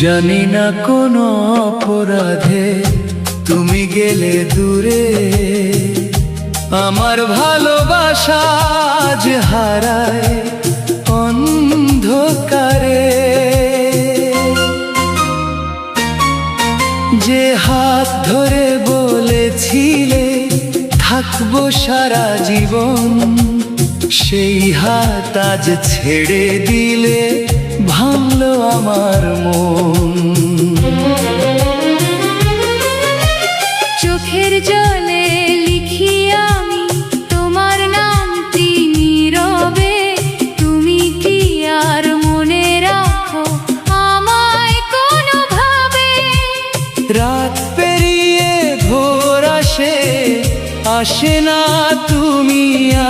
জানি না কোন অপরাধে তুমি গেলে দূরে, আমার ভালোবাসা আজ হারায় অন্ধকারে। যে হাত ধরে বলেছিলে থাকবো সারা জীবন, সেই হাত আজ ছেড়ে দিলে ভাঙলো আমার মন। চোখের জলে লিখি আমি তোমার নামটি নীরবে, তুমি কি আর মনে রাখো আমায় কোনোভাবে? রাত পেরিয়ে ভোর আসে, আসে না তুমি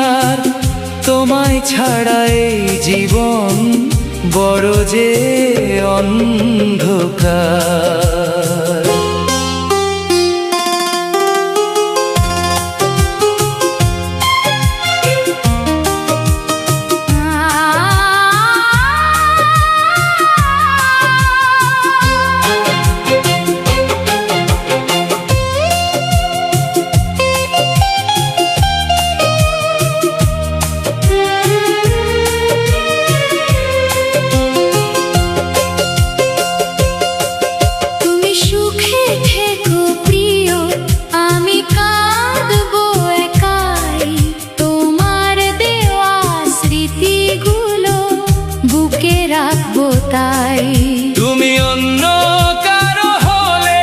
আর, তোমায় ছাড়া এই জীবন বড় যে অন্ধকার। তুমি অন্য কারো হলে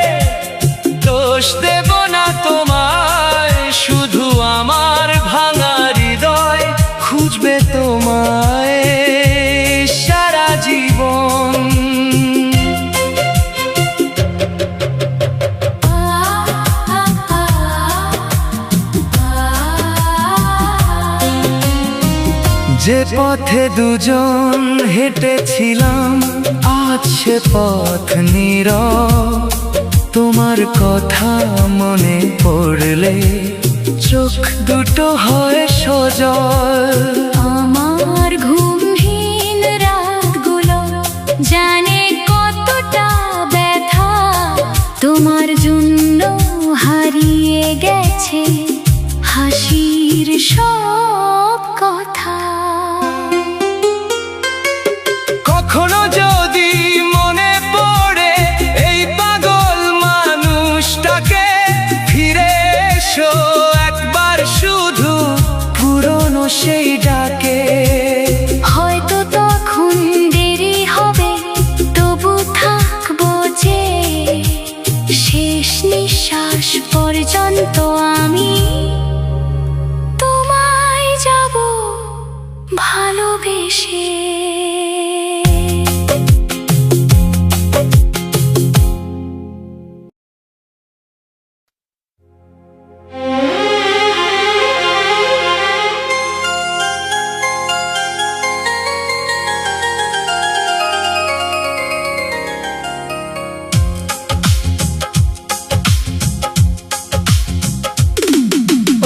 দোষ দেব না তোমায়, শুধু আমার ভাঙা হৃদয় খুঁজবে তোমায় সারা জীবন। যে পথে দুজন হেঁটেছিলাম আজ সে পথ নীরব, তোমার কথা মনে পড়লে চোখ দুটো হয় সজল। আমার ঘুমহীন রাতগুলো জানে কতটা ব্যথা, তোমার জন্য হারিয়ে গেছে হাসির সব কথা। কখনো যদি মনে পড়ে এই পাগল মানুষটাকে, ফিরে এসো একবার শুধু পুরনো সেই ডাকে। হয়তো তখন দেরি হবে, তবু থাকবো যে শেষ নিঃশ্বাস পর্যন্ত আমি তোমায় যাব ভালোবেসে।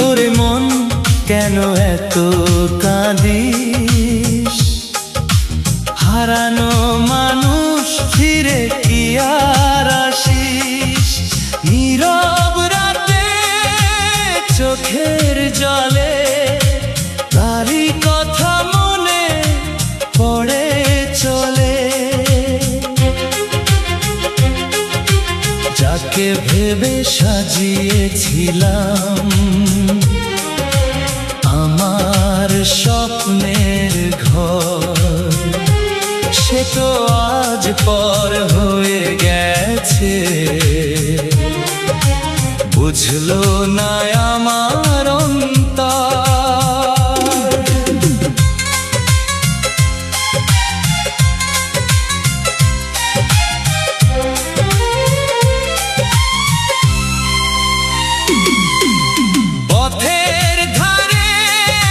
ওরে মন কেন এত কাঁদিস, হারানো মানুষ ফিরে কি আর আসিস? নীরব রাতে চোখের জলে তারই কথা মনে পড়ে চলে, যাকে ভেবে সাজিয়েছিলাম আমার স্বপ্নের ঘর, সে তো আজ পর হয়ে গেছে। বুঝলো না আমার অন্তর, পথের ধারে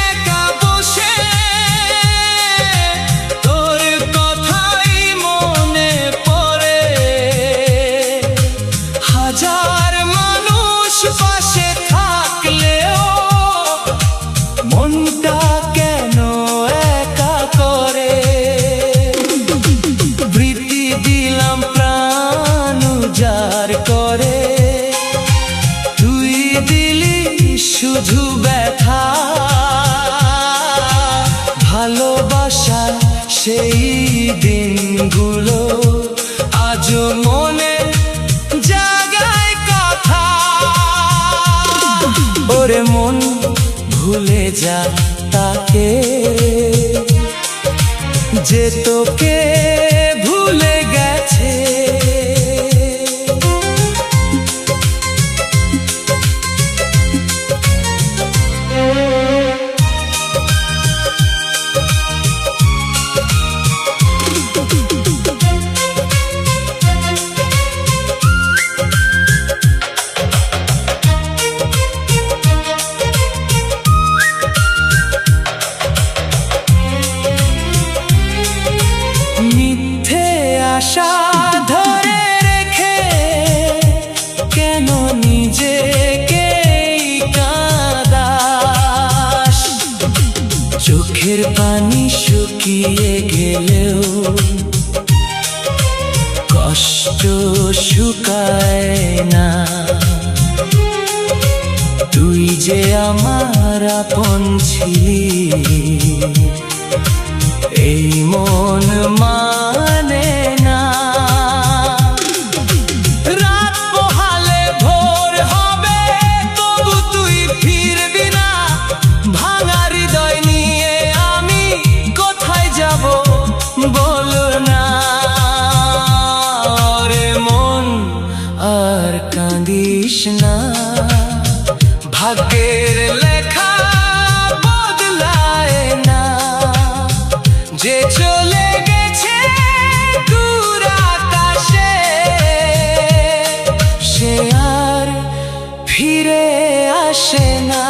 একা বসে তোর কথাই মনে পড়ে, হাজার মানুষ পাশে থাকলেও দিলি শুধু ব্যথা, ভালোবাসা সেই দিনগুলো আজও মনে জাগায় কথা। ওরে মন ভুলে যা তাকে, যে তোকে ভুলে গেছে। মিথ্যে আশা ধরে রেখে কেন নিজেকে কাঁদাস? চোখের পানি শুকিয়ে গেলেও কষ্ট শুকায় না। তুই যে আমার আপন ছিলি, এই মন মানে না। রাত পোহালে ভোর হবে, তবু তুই ফিরবি না। ভাঙা হৃদয় নিয়ে আমি কোথায় যাব বল না। রে মন আর কাঁদিস না, ভাগ্যের লেখা বদলায় না। যে চলে গেছে দূর আকাশে, সে আর ফিরে আসে না।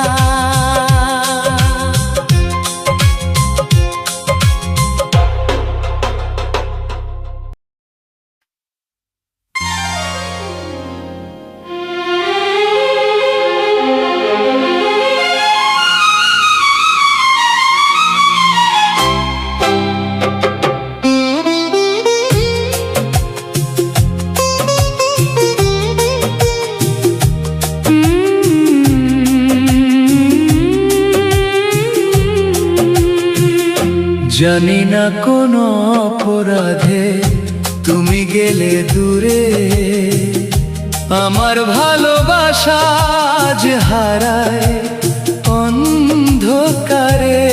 জানি না কোন অপরাধে তুমি গেলে দূরে, আমার ভালোবাসা আজ হারায় অন্ধকারে।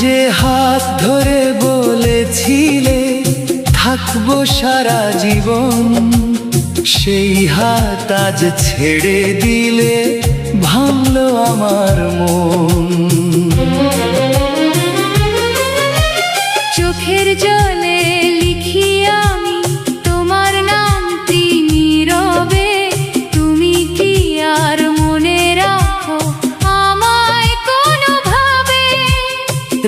যে হাত ধরে বলেছিলে থাকবো সারা জীবন, সেই হাত আজ ছেড়ে দিলে ভাঙলো আমার মন। চোখের জলে লিখি আমি তোমার নামটি নীরবে। তুমি কি আর মনে রাখো আমায় কোনোভাবে?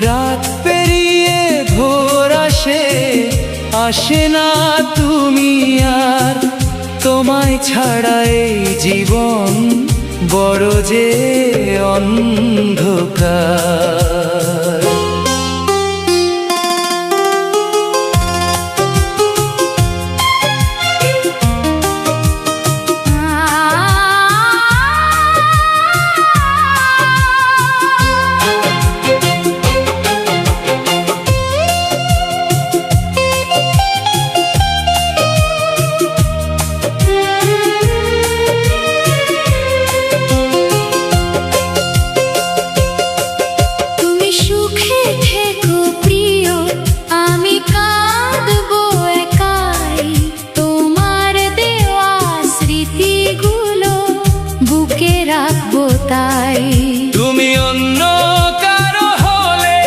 রাত পেরিয়ে ভোর আসে, আসে না তুমি আর। তোমায় ছাড়া এই জীবন বড় যে অন্ধকার। তাই তুমি অন্য কারো হলে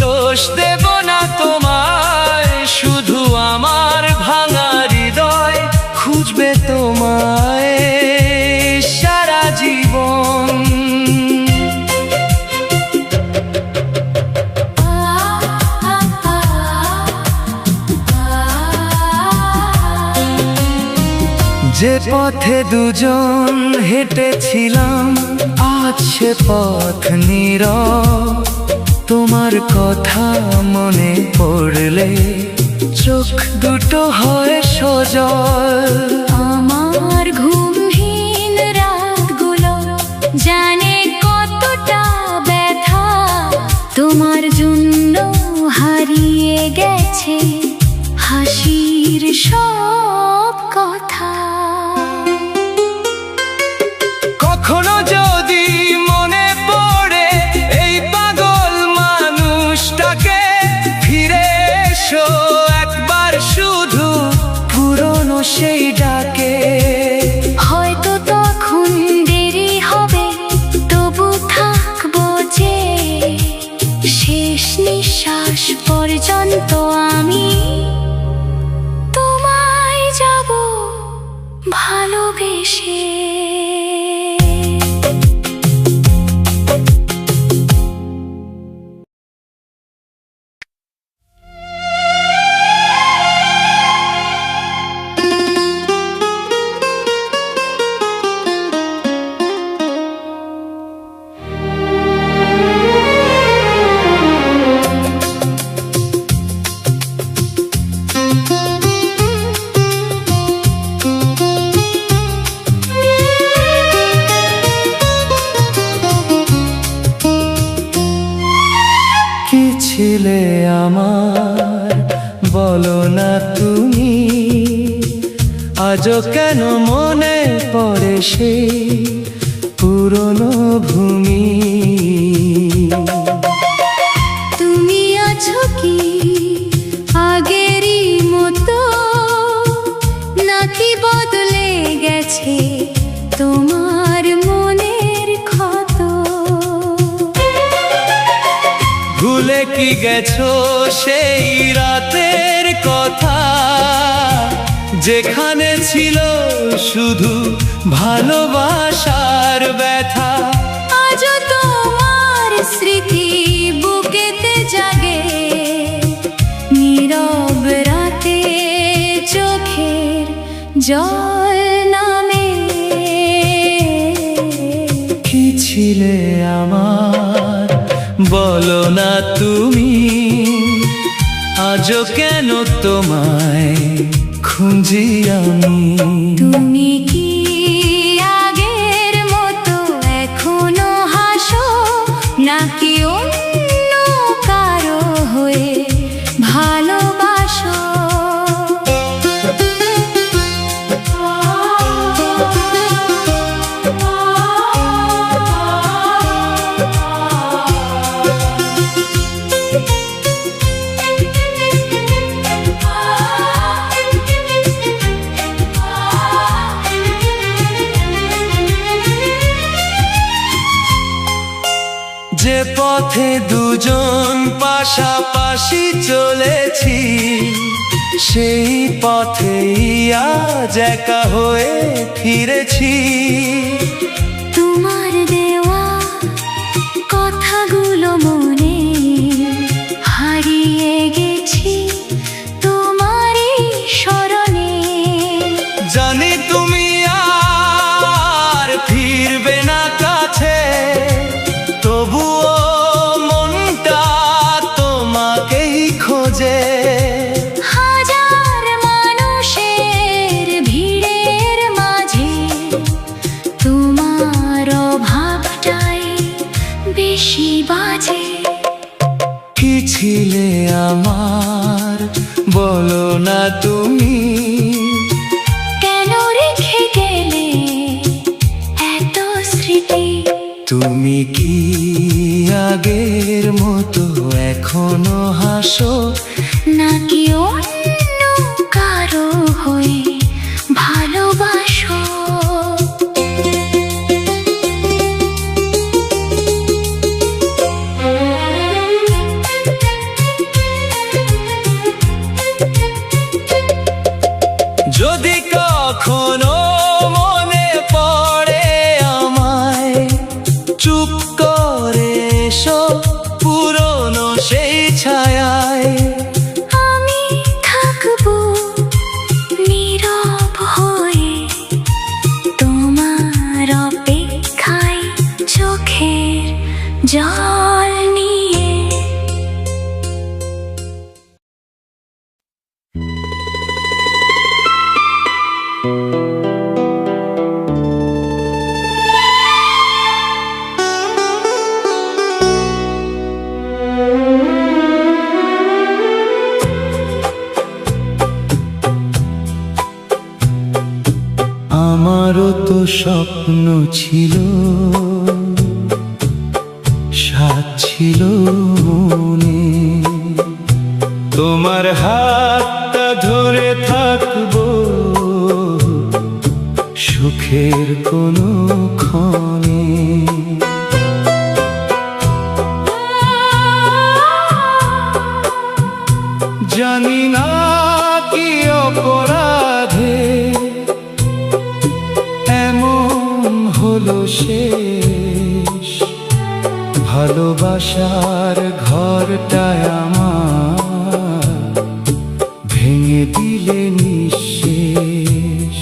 দোষ দেব না তোমায়, শুধু আমার ভাঙা হৃদয় খুঁজবে তোমায় সারা জীবন। যে পথে দুজন হেঁটেছিলাম আজ সে পথ নীরব। তোমার কথা মনে পড়লে চোখ দুটো হয় সজল। আমার ঘুমহীন রাতগুলো জানে কতটা ব্যথা, তোমার জন্য হারিয়ে গেছে হাসির সব কথা। কখনো যদি মনে পড়ে এই পাগল মানুষটাকে, ফিরে এসো একবার শুধু পুরনো সেই ডাকে। হয়তো তখন দেরি হবে, তবু থাকবো যে শেষ নিঃশ্বাস পর্যন্ত আমি তোমায় যাব ভালোবেসে। কি ছিলে আমার বলো না তুমি, আজও কেন মনে পড়ে সেই পুরনো ভূমি। তুমি আছো কি আগেরই মতো, নাকি বদলে গেছে তোমার মনের ক্ষত? ভুলে কি গেছো সেই রাতের কথা, যেখানে ছিল শুধু ভালোবাসার ব্যথা। আজও তোমার স্মৃতি বুকেতে জাগে, নীরব রাতে চোখের জল নামে। কি ছিলে আমার বলো না তুমি, আজও কেন তোমায় খুঁজি আমি। তুমি কি আগের মতো এখনো হাসো, নাকি অন্য কারো হয়ে ভালোবাসো? যে পথে দুজন পাশাপাশি চলেছি, সেই পথেই আজ একা হয়ে ফিরেছি। তোমার দেওয়া কথাগুলো মনে হারিয়ে গেছি তোমারই স্মরণে। জানি তুমি আর ফিরবে না কাছে, তবুও মনটা তোমাকেই খোঁজে। হাজার মানুষের ভিড়ের মাঝে তোমার অভাবটাই বেশি বাজে। কি ছিলে আমার বলো না তুমি, কেন রেখে গেলে এত স্মৃতি? তুমি কি আগের মতো এখনো হাসো, নাকি অন্য কারো হয়ে ভালোবাসো? যদি কখনো মনে পড়ে আমায়, চুপ করে এসো পুরনো সেই ছায়ায়। আমি থাকবো নীরব হয়ে তোমার অপেক্ষায়, চোখের জল নিয়ে। আমারও তো স্বপ্ন ছিল, সাথ ছিল মনে, তোমার হাতটা ধরে থাকবো সুখের কোনো ক্ষণে। জানি না কি অপরাধে এমন হলো শেষ, ভালোবাসার ঘরটায় আমার ভেঙে দিলে নিঃশেষ।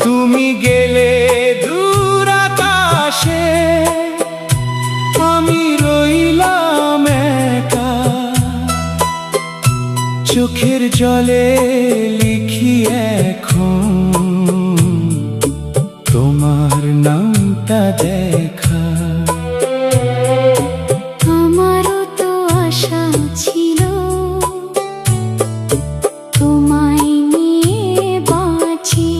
তুমি গেলে দূর আকাশে, আমি রইলাম একা, চোখের জলে লিখি এখন তোমার নামটা দেখা। আমারও তো আশা ছিল তোমায় নিয়ে বাঁচি,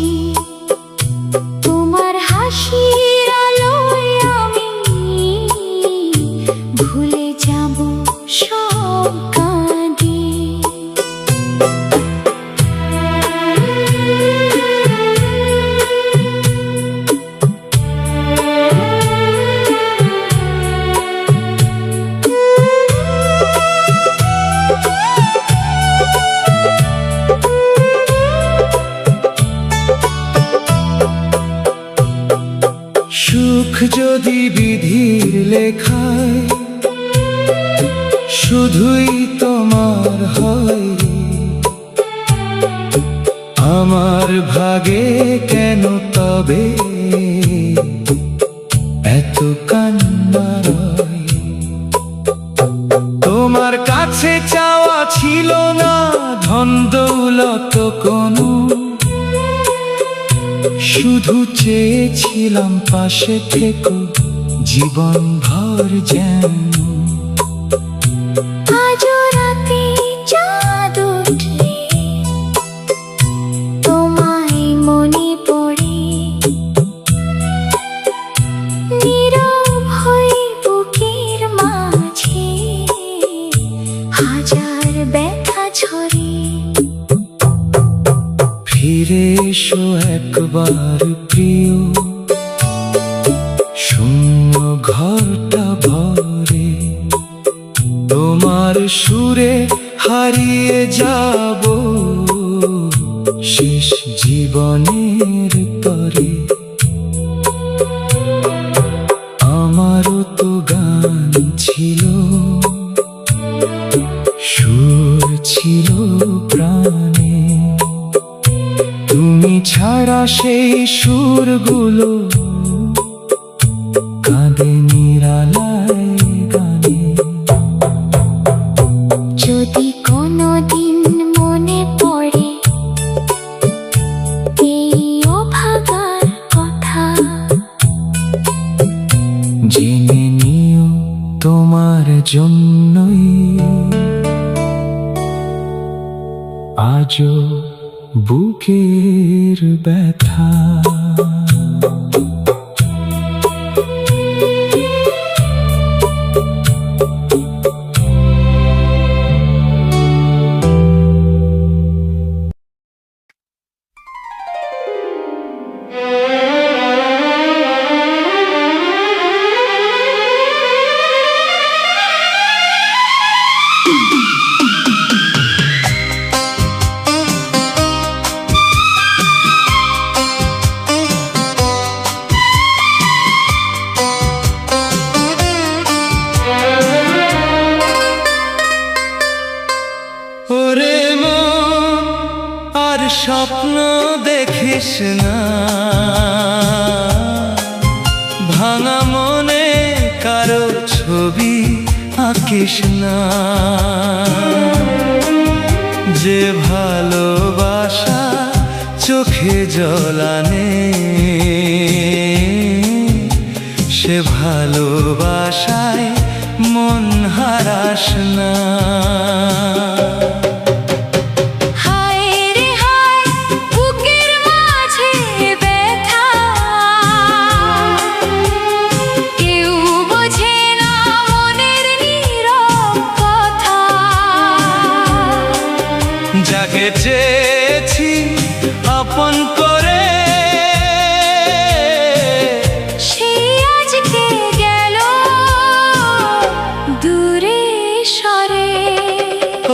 তোমার হাসির আলোয় আমি ভুলে যাব সব কাঁদি। সুখ যদি বিধির লেখায় শুধুই তোমার হয়, আমার ভাগে কেন তবে এত কান্না রয়? তোমার কাছে চাওয়া ছিল না ধন দৌলত কোনো, শুধু চেয়েছিলাম পাশে থেকো জীবন ভর যেন। আজও রাতে চাঁদ উঠলে তোমায় মনে পড়ে, নীরব হয়ে বুকের মাঝে হাজার ব্যথা ঝরে। ফিরে এসো একবার প্রিয়, শূন্য ঘরটা ভরে, তোমার সুরে হারিয়ে যাব শেষ জীবনের তরে। আমারও তো গান ছিল, সুর ছিল প্রাণে, তুমি ছাড়া সেই সুরগুলো কাঁদে নিরালায় গানে। যদি কোনোদিন মনে পড়ে এই অভাগার কথা, জেনে নিও তোমার জন্যই আজও বুকের ব্যথা। ওরে মন আর স্বপ্ন দেখিস না, ভাঙা মনে কারো ছবি আঁকিস না। যে ভালোবাসা চোখে জল আনে, সে সে ভালোবাসায় মন হারাস না। হায় রে হায় বুকের মাঝে ব্যথা, কেউ বোঝে না মনের নীরব কথা। যাকে চেয়েছি আপন করে সে আজকে গেল দূরে সরে।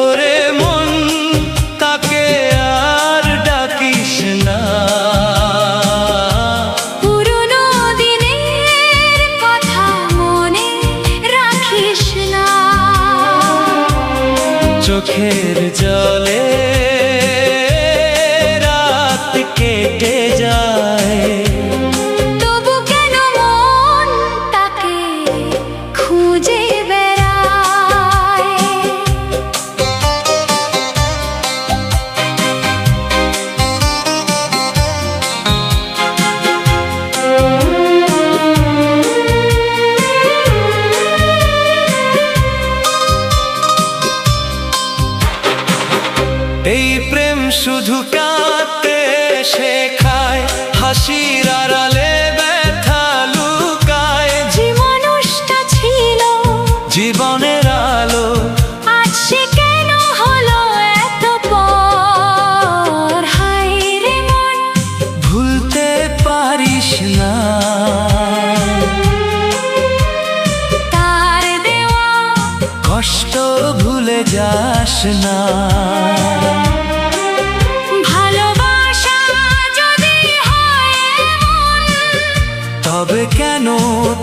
ওরে মন তাকে আর ডাকিস না, পুরনো দিনের কথা মনে রাখিস না। চোখের জলে রাত কেটে যায়, তবু কেন মন তাকে খুঁজে বেড়ায়। এই প্রেম শুধু কাঁদতে শেখায়, হাসির আড়ালে ব্যথা লুকায়। যে মানুষটা ছিল জীবনের আলো আজ সে কেন হলো এত পর। হায় রে মন ভুলতে পারিস না, তার দেওয়া কষ্ট ভুলে যাস না। ভালোবাসা যদি হয় এমন, তবে কেন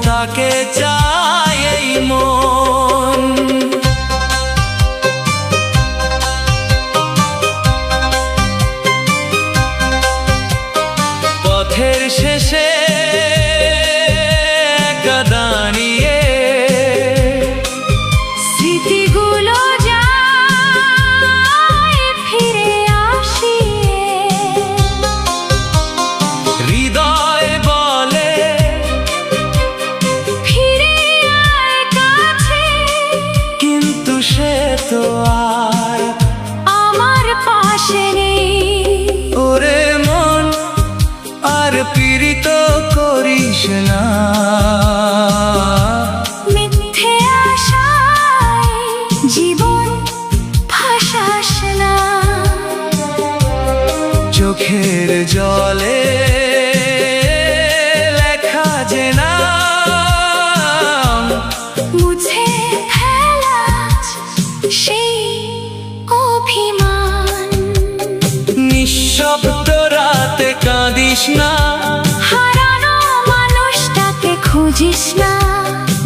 তাকে চায় এই মন? পথের শেষে একা দাঁড়িয়ে স্মৃতিগুলো যায় ফিরে আসিয়ে। হৃদয় বলে ফিরে আয় কাছে, কিন্তু সে তো আর আমার পাশে নেই। ওরে মন আর পীড়িত করিস না, মিথ্যে আশায় জীবন ভাসাস না। চোখের জলে লেখা যে নাম, মুছে ফেলা সেই অভিমান। নিঃশব্দ রাতে কাঁদিস না, হারানো মানুষটাকে খুঁজিস না।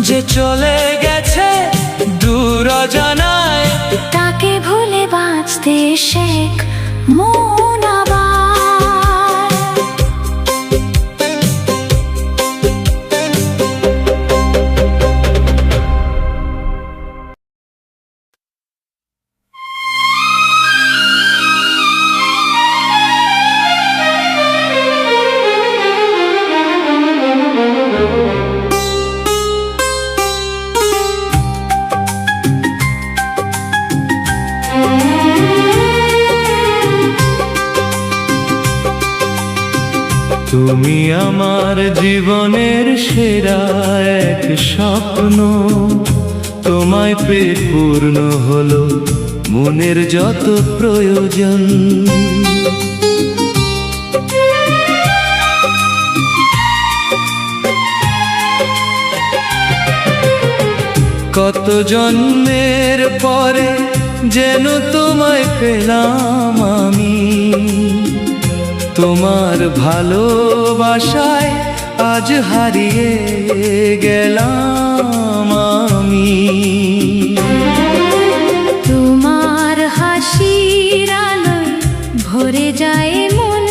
যে চলে গেছে দূর অজানায়। তাকে ভুলে বাঁচতে শেখ মন আবার। তুমি আমার জীবনের সেরা এক স্বপ্ন, তোমায় পেয়ে পূর্ণ হলো মনের যত প্রয়োজন। কত জন্মের পরে যেন তোমায় পেলাম আমি, তোমার ভালোবাসায় আজ হারিয়ে গেলাম আমি। তোমার হাসির আলোয় ভরে যায় মন,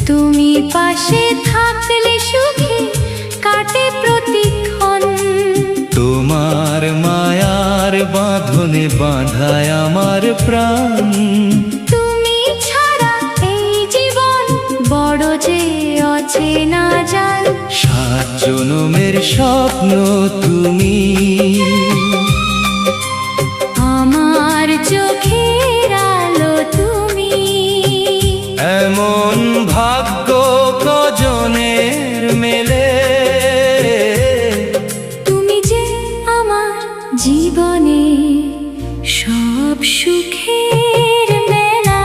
তুমি পাশে থাকলে সুখে কাটে প্রতিক্ষণ। তোমার মায়ার বাঁধনে বাঁধায় আমার প্রাণ, তুমি ছাড়া এই জীবন বড় যে অচেনা জান। সাত জনমের স্বপ্ন তুমি। আমার চোখের আলো তুমি। এমন ভাগ্য কজনের মেলে, তুমি যে আমার জীবনে সব সুখের মেলা।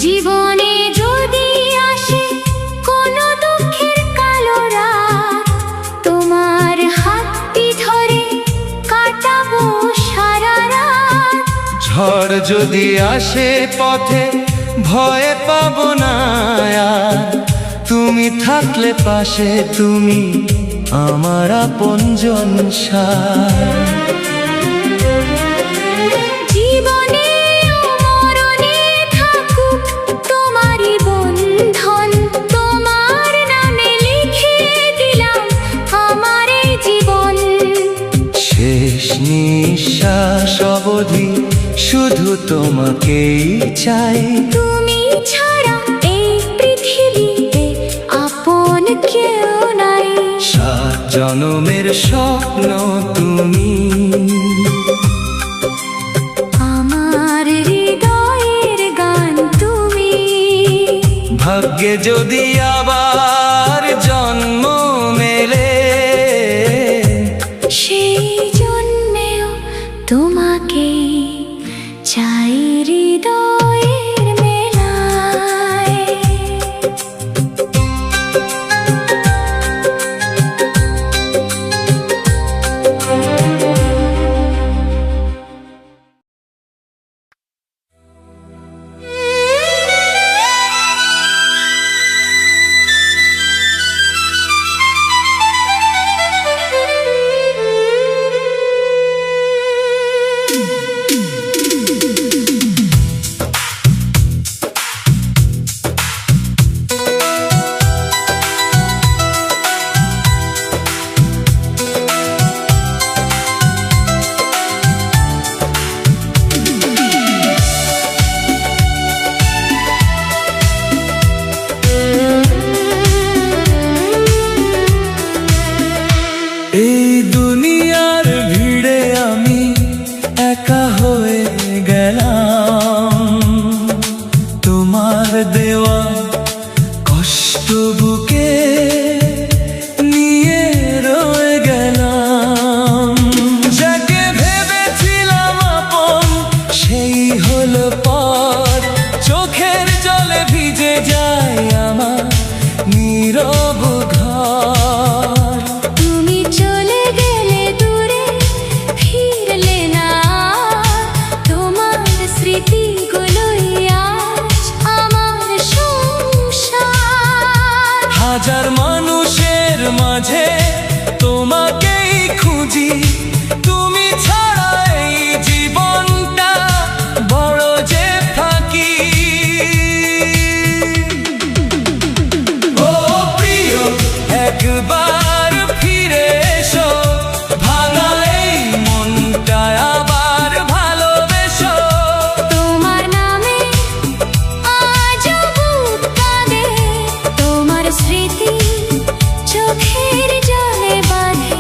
জীবনে যদি আসে কোনো দুঃখের কালো রাত, তোমার হাতটি ধরে কাটাবো সারা রাত। ঝড় যদি আসে পথে ভয় পাবো না আর, তুমি থাকলে পাশে তুমি আমার আপনজন সার। জীবনে ও মরণে থাকুক তোমারই বন্ধন, তোমার নামে লিখে দিলাম আমার এই জীবন। শেষ নিঃশ্বাস অবধি শুধু তোমাকেই চাই। তুমি ছাড়া এই পৃথিবীতে আপন কেউ নাই। সাত জনমের স্বপ্ন তুমি। আমার হৃদয়ের গান তুমি। ভাগ্যে যদি আবার জন্ম মেলে, সেই জন্মেও তোমাকে চাই হৃদয়ের মেলায়। এই দুনিয়ার ভিড়ে আমি একা হয়ে গেলাম, তোমার দেওয়া কষ্ট বুকে নিয়ে রয়ে গেলাম। যাকে ভেবেছিলাম আপন সেই হলো পর, চোখের জলে ভিজে যায় আমার নীরব ঘর। তুমি চলে গেলে দূরে, ফিরলে না। তোমার স্মৃতিগুলোই আজ আমার সংসার। হাজার মানুষের মাঝে তোমাকেই খুঁজি, তুমি ছাড়া এই জীবনটা বড় যে ফাঁকি। ও প্রিয়, একবার ফিরে এসো, ভাঙা এই মনটা আবার ভালোবেসো। তোমার নামে আজও বুক কাঁদে, তোমার স্মৃতি চোখের জলে বাঁধে।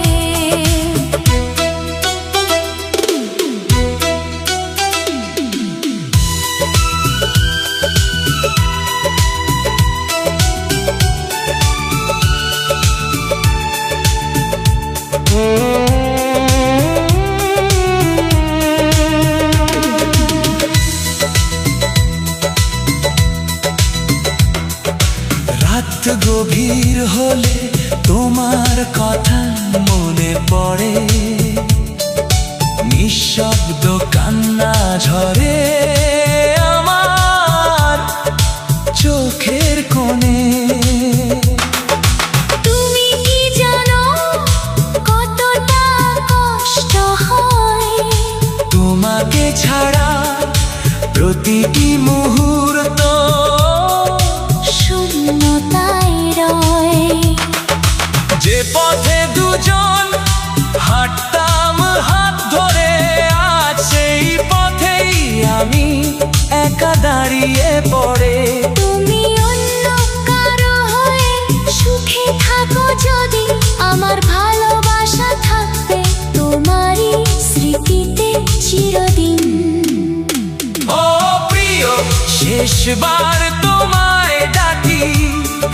রাত গভীর হলে তোমার কথা মনে পড়ে, নিঃশব্দ কান্না ঝরে আমার চোখের কোণে। তুমি কি জানো কতটা কষ্ট হয় তোমাকে ছাড়া প্রতিটি মুহূর্ত হারিয়ে পড়ে। তুমি অন্য কারো হয়ে সুখে থাকো যদি, আমার ভালোবাসা থাকবে তোমারই স্মৃতিতে চিরদিন। ও প্রিয়, শেষবার তোমায় ডাকি,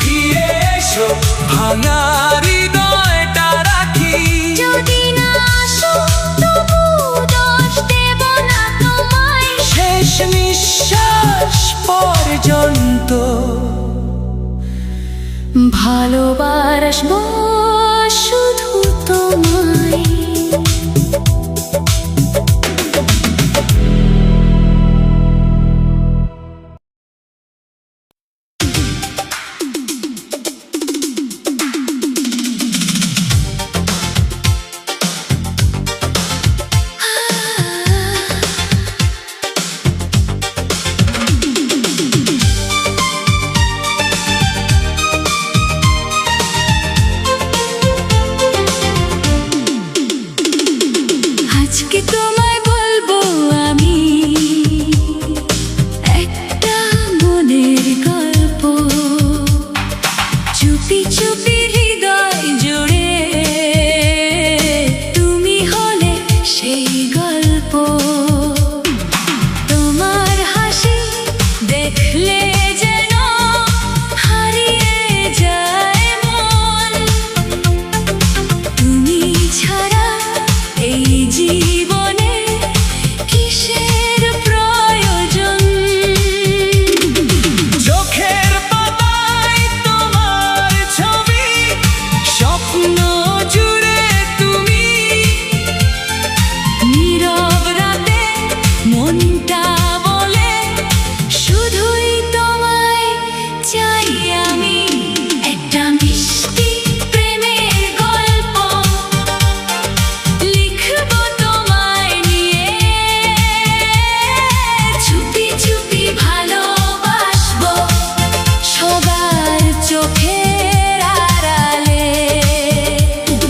ফিরে এসো, ভাঙা হৃদয়টা রাখি। যদি না আসো তবু দোষ দেব না তোমায়, শেষ নিঃশ্বাস পর্যন্ত ভালোবাসবো শুধু তোমায়। আজকে তোমায় বলবো আমি একটা মনের গল্প, চুপি চুপি হৃদয় জুড়ে তুমি হলে সেই গল্প। তোমার হাসি দেখলে যেন হারিয়ে যায় মন, তুমি ছাড়া এই জীবনে কিসের প্রয়োজন। চোখের পাতায় তোমার ছবি, স্বপ্ন জুড়ে তুমি, নীরব রাতে মনটা বলে শুধুই তোমায় চাই আমি। একটা মিষ্টি প্রেমের গল্প লিখবো তোমায় নিয়ে, চুপি চুপি ভালোবাসবো সবার চোখের আড়ালে।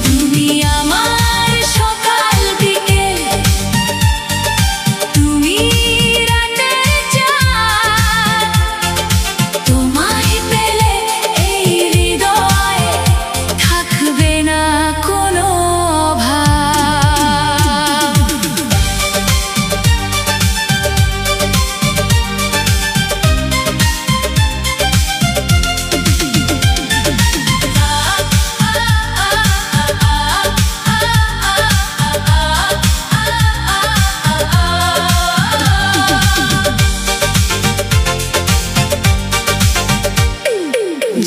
তুমি আমার সকাল বিকেল, তুমি রাতের চাঁদ, তোমায় পেলে এই হৃদয়ে থাকবে না কোনো অভাব।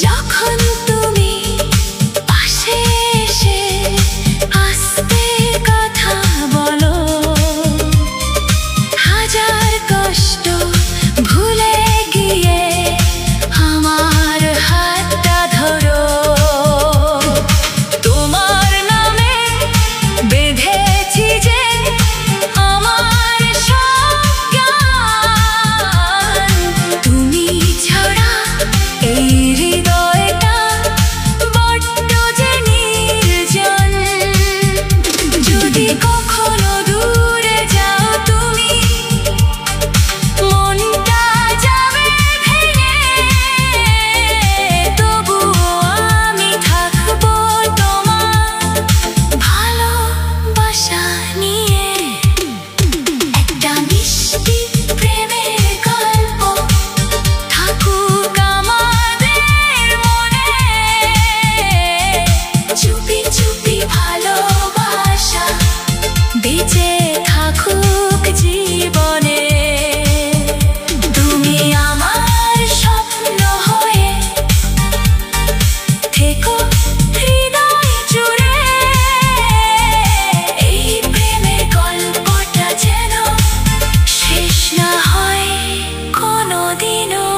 যখন তুমি পাশে এসে আস্তে কথা বলো, হাজার কষ্ট ভুলে গিয়ে আমার হাতটা ধরো। তোমার নামে বেঁধেছি যে আমার সব গান, তুমি ছাড়া এই হৃদয়টা বড্ড যে নির্জন। যদি কখনো দূরে যাও তুমি, মনটা যাবে ভেঙে, তবুও আমি থাকবো তোমার ভালোবাসা নিয়ে। একটা মিষ্টি প্রেমের গল্প থাকুক আমাদের মনে, চুপি চুপি ভালোবাসা বেঁচে থাকুক জীবনে। তুমি আমার স্বপ্ন হয়ে থেকো হৃদয় জুড়ে, এই প্রেমের গল্পটা যেন শেষ না হয় কোনোদিনও।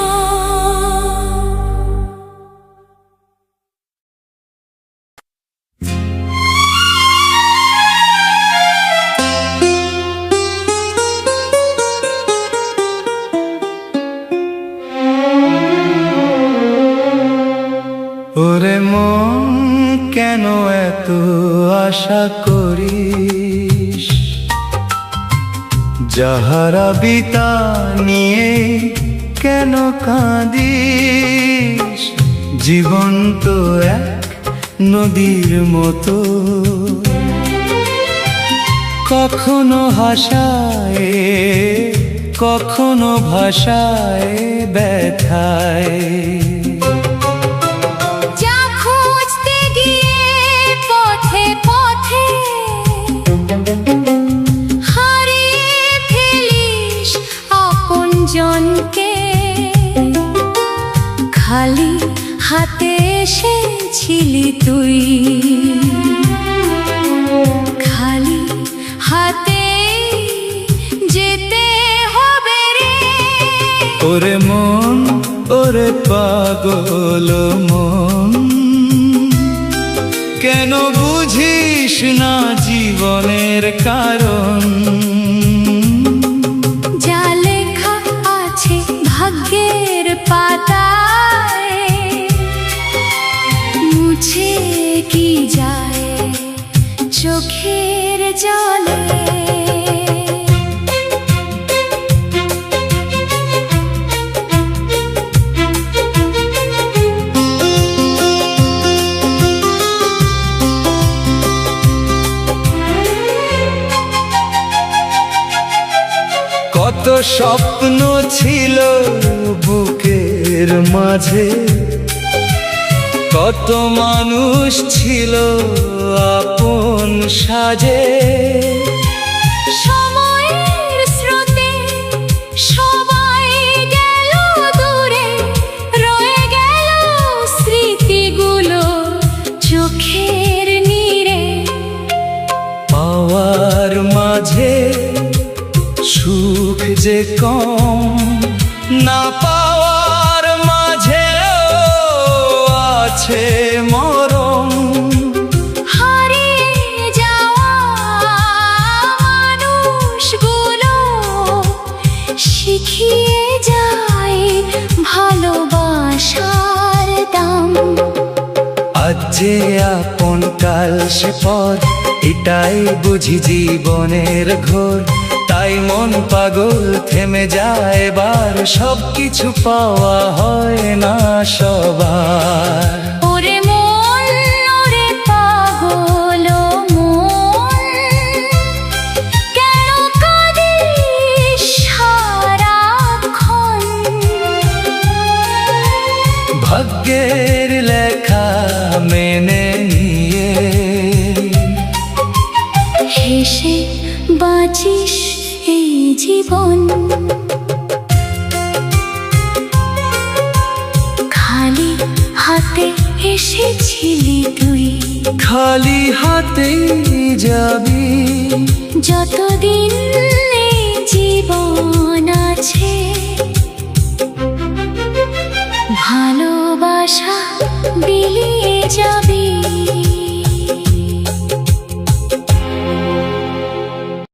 ওরে মন কেন এত আশা করিস, যাহারা বিতা নিয়ে কেন কাঁদিস? জীবন তো এক নদীর মতো, কখনো হাসায়, কখনো ভাষায় ব্যথায়। যা খুঁজতে গিয়ে পথে পথে হারিয়ে ফেলিস আপনজনকে, খালি হাতে এসেছিলি তুই, খালি হাতে যেতে হবে রে। ওরে মন, ওরে পাগল মন, কেন বুঝিস না জীবনের কারণ? যা লেখা আছে ভাগ্যের পাতায়, মুছে কি যায় চোখের জলে। কত স্বপ্ন ছিল বুকের মাঝে, কত মানুষ ছিল আপন সাজে। সময়ের স্রোতে সবাই গেল দূরে, রয়ে গেল স্মৃতিগুলো চোখের নীরে। পাওয়ার মাঝে সুখ যে কম, না পাওয়ার মাঝেও আছে মরম। হারিয়ে যাওয়া মানুষগুলো শিখিয়ে যায় ভালোবাসার দাম। আজ যে আপন কাল সে পর, এটাই বুঝি জীবনের ঘোর। তাই মন পাগল থেমে যায় বার, সব কিছু পাওয়া হয় না সবার। ওরে মন, ওরে পাগল মন, কেন কাঁদিস সারাক্ষণ? ভাগ্যের লেখা মেনে নিয়ে হেসে বাঁচিস এই জীবন, খালি হাতে এসেছিলি তুই, খালি হাতেই যাবি যতদিন